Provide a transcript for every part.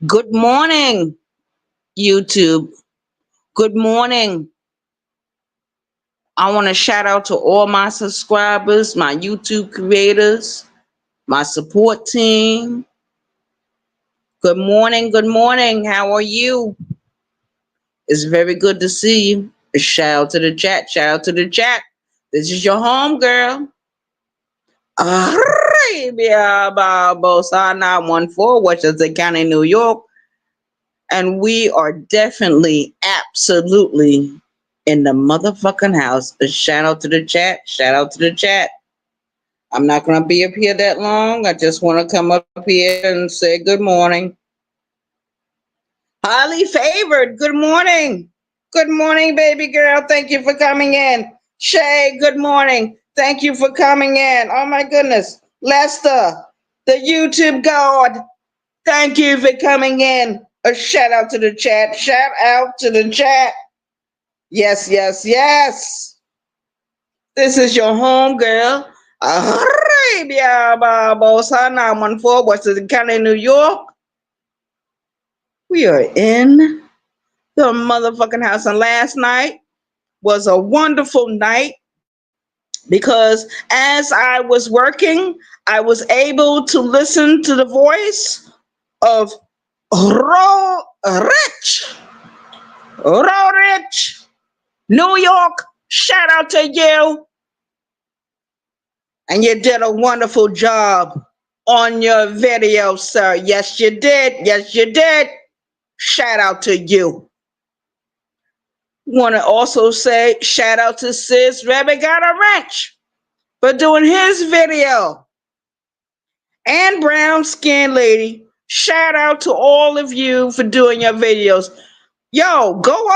Good morning, YouTube. Good morning. I want to shout out to all my subscribers, my YouTube creators, my support team. Good morning. Good morning. How are you? It's very good to see you. Shout out to the chat. Shout out to the chat. This is your home girl. Arabia Barbosa 914, Westchester County, New York. And we are definitely, absolutely in the motherfucking house. A shout out to the chat. Shout out to the chat. I'm not going to be up here that long. I just want to come up here and say good morning. Highly favored. Good morning. Good morning, baby girl. Thank you for coming in. Shay, good morning. Thank you for coming in. Oh my goodness. Lester, the YouTube god. Thank you for coming in. A shout out to the chat. Shout out to the chat. Yes, yes, yes. This is your home girl. Arabia Barbosa 914, Westchester County, New York. We are in the motherfucking house. And last night was a wonderful night because as I was working, I was able to listen to the voice of Rich. Rich. New York, shout out to you. And you did a wonderful job on your video, sir. Yes, you did. Yes, you did. Shout out to you. Want to also say shout out to Sis Rebbe Got a Wrench for doing his video. And Brown Skin Lady, shout out to all of you for doing your videos. Yo, go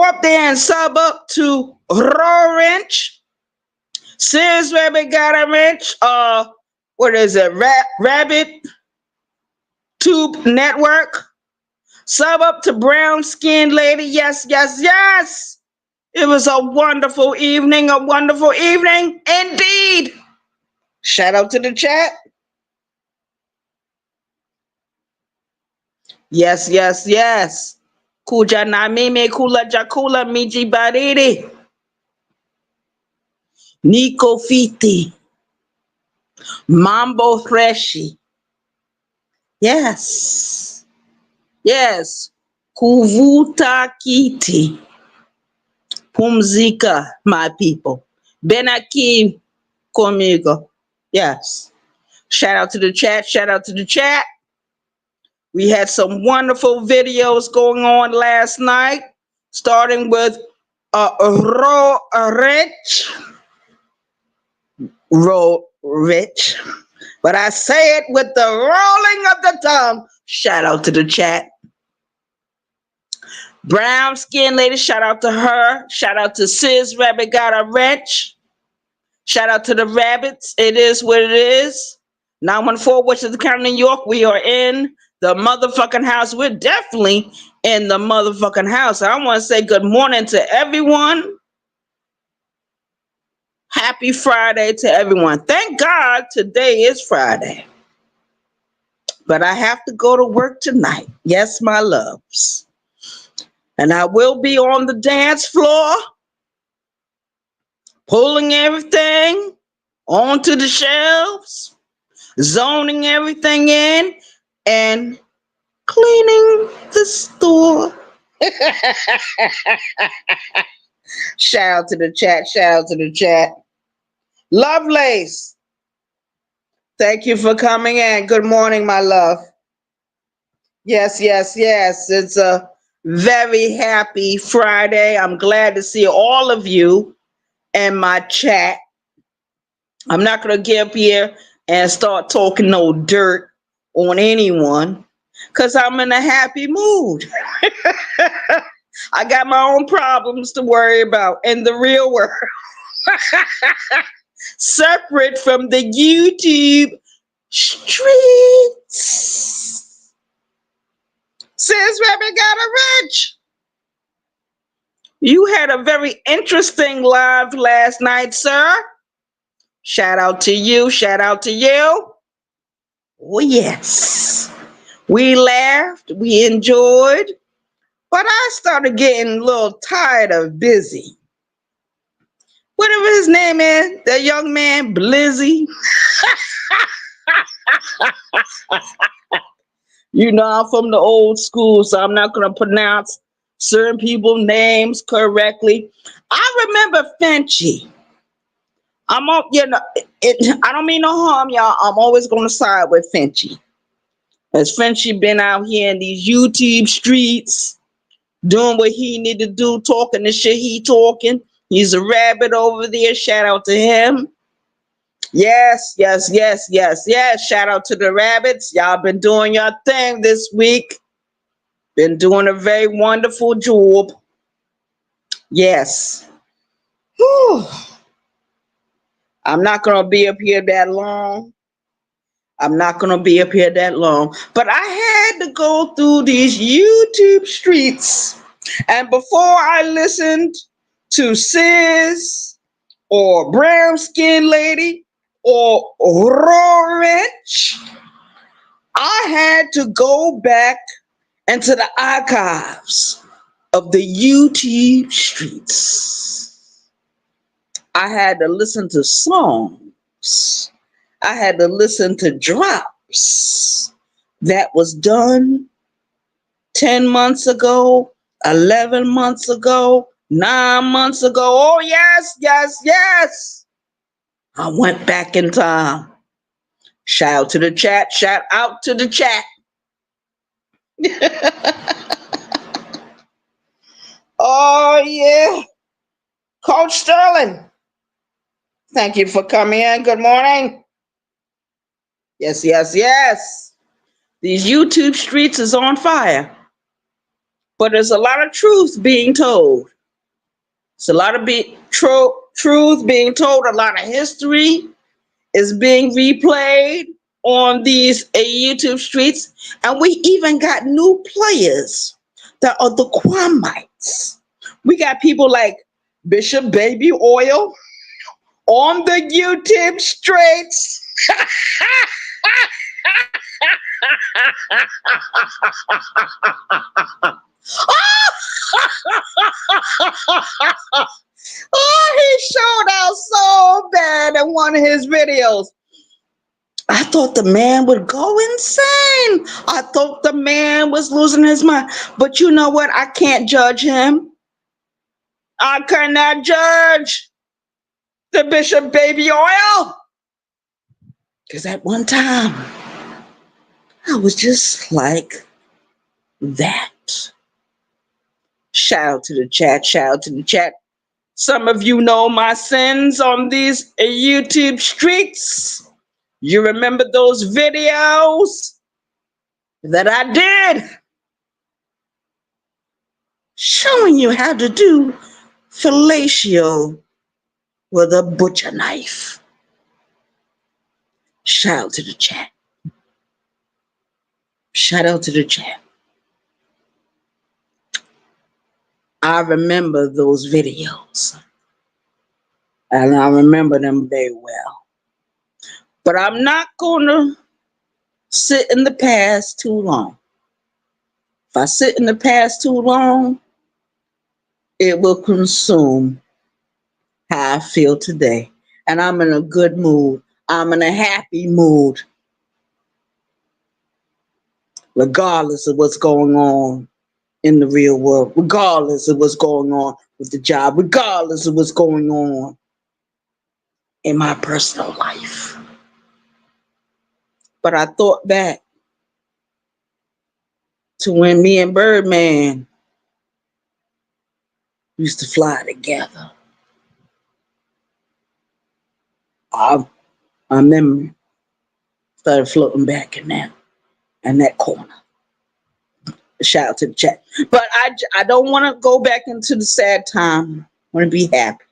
up there and sub up to Raw Wrench. Sis Rabbit Got a Wrench. What is it? Rabbit Tube Network. Sub up to Brown Skin Lady. Yes, yes, yes. It was a wonderful evening. A wonderful evening indeed. Shout out to the chat. Yes, yes, yes. Kuja na mimi kula jakula miji baridi. NIKO FITI. Mambo Freshi. Yes. Yes. Kuvuta kiti. Pumzika, my people. Ben aqui, conmigo. Yes. Shout out to the chat. Shout out to the chat. We had some wonderful videos going on last night, starting with Rich. But I say it with the rolling of the tongue. Shout out to the chat. Brown Skin Lady, shout out to her. Shout out to Sis Rabbit Got a Wrench. Shout out to the rabbits. It is what it is. 914, Westchester County, New York. We are in the motherfucking house. We're definitely in the motherfucking house. I want to say good morning to everyone. Happy Friday to everyone. Thank God today is Friday. But I have to go to work tonight. Yes, my loves. And I will be on the dance floor, pulling everything onto the shelves, zoning everything in, and cleaning the store. Shout out to the chat. Shout out to the chat. Lovelace, thank you for coming in. Good morning, my love. Yes, yes, yes. It's a very happy Friday. I'm glad to see all of you in my chat. I'm not going to get up here and start talking no dirt on anyone because I'm in a happy mood. I got my own problems to worry about in the real world. Separate from the YouTube streets. Sis Rabbit Got a Wrench. You had a very interesting live last night, sir. Shout out to you. Shout out to you. Oh, yes. We laughed, we enjoyed, but I started getting a little tired of Busy. Whatever his name is, that young man, Blizzy. You know, I'm from the old school, so I'm not going to pronounce certain people's names correctly. I remember Finchy. I don't mean no harm, y'all. I'm always going to side with Finchy. Has Finchy been out here in these YouTube streets doing what he need to do, talking the shit he talking? He's a rabbit over there. Shout out to him. Yes, yes, yes, yes, yes. Shout out to the rabbits. Y'all been doing your thing this week. Been doing a very wonderful job. Yes. Whew. I'm not going to be up here that long. I'm not going to be up here that long. But I had to go through these YouTube streets. And before I listened to Sis or Brown Skin Lady or Raw Rich, I had to go back into the archives of the YouTube streets. I had to listen to songs. I had to listen to drops that was done 10 months ago, 11 months ago, 9 months ago. Oh, yes, yes, yes. I went back in time. Shout out to the chat. Shout out to the chat. Oh, yeah. Coach Sterling, thank you for coming in. Good morning. Yes, yes, yes. These YouTube streets is on fire. But there's a lot of truth being told. It's a lot of truth being told. A lot of history is being replayed on these YouTube streets. And we even got new players that are the Kwamites. We got people like Bishop Baby Oil on the YouTube streets. Oh, he showed out so bad in one of his videos. I thought the man would go insane. I thought the man was losing his mind. But you know what? I can't judge him. I cannot judge the Bishop Baby Oil. Because at one time, I was just like that. Shout out to the chat. Shout out to the chat. Some of you know my sins on these YouTube streets. You remember those videos that I did showing you how to do fellatio with a butcher knife. Shout out to the chat. Shout out to the chat. I remember those videos. And I remember them very well. But I'm not going to sit in the past too long. If I sit in the past too long, it will consume how I feel today. And I'm in a good mood. I'm in a happy mood. Regardless of what's going on in the real world, regardless of what's going on with the job, regardless of what's going on in my personal life. But I thought back to when me and Birdman used to fly together. Our memory started floating back in that corner. Shout out to the chat. But I don't want to go back into the sad time. I want to be happy.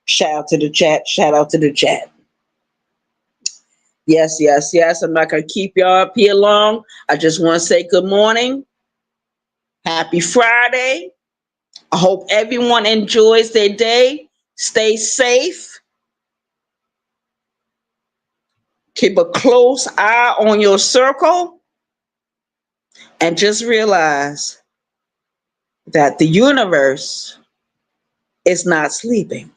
Shout out to the chat. Shout out to the chat. Yes, yes, yes. I'm not going to keep y'all up here long. I just want to say good morning. Happy Friday. I hope everyone enjoys their day. Stay safe. Keep a close eye on your circle. and just realize that the universe is not sleeping.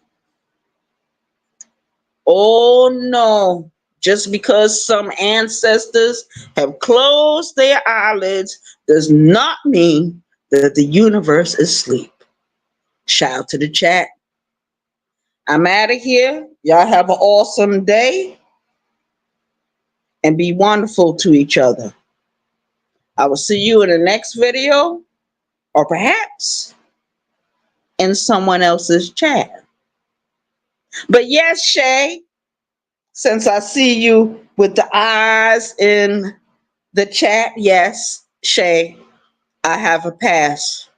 Oh no, just because some ancestors have closed their eyelids does not mean that the universe is asleep. Shout out to the chat. I'm out of here. Y'all have an awesome day and be wonderful to each other. I will see you in the next video or perhaps in someone else's chat. But yes, Shay, since I see you with the eyes in the chat, yes, Shay, I have a pass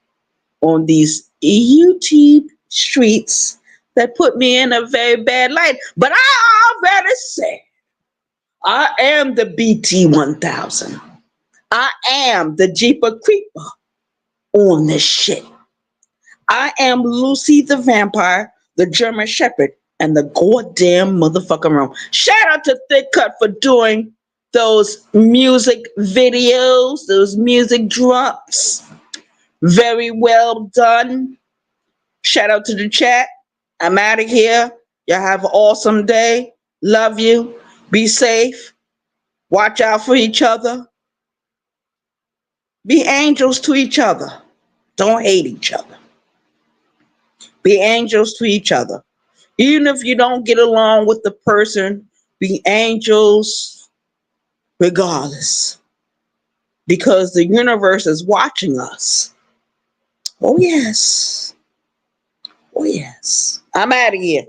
on these YouTube streets that put me in a very bad light. But I already said I am the BT 1000. I am the Jeeper Creeper on this shit. I am Lucy the Vampire, the German Shepherd, and the goddamn motherfucking room. Shout out to Thick Cut for doing those music videos, those music drops. Very well done. Shout out to the chat. I'm out of here. Y'all have an awesome day. Love you. Be safe. Watch out for each other. Be angels to each other. Don't hate each other. Be angels to each other. Even if you don't get along with the person, be angels regardless. Because the universe is watching us. Oh, yes. Oh, yes. I'm out of here.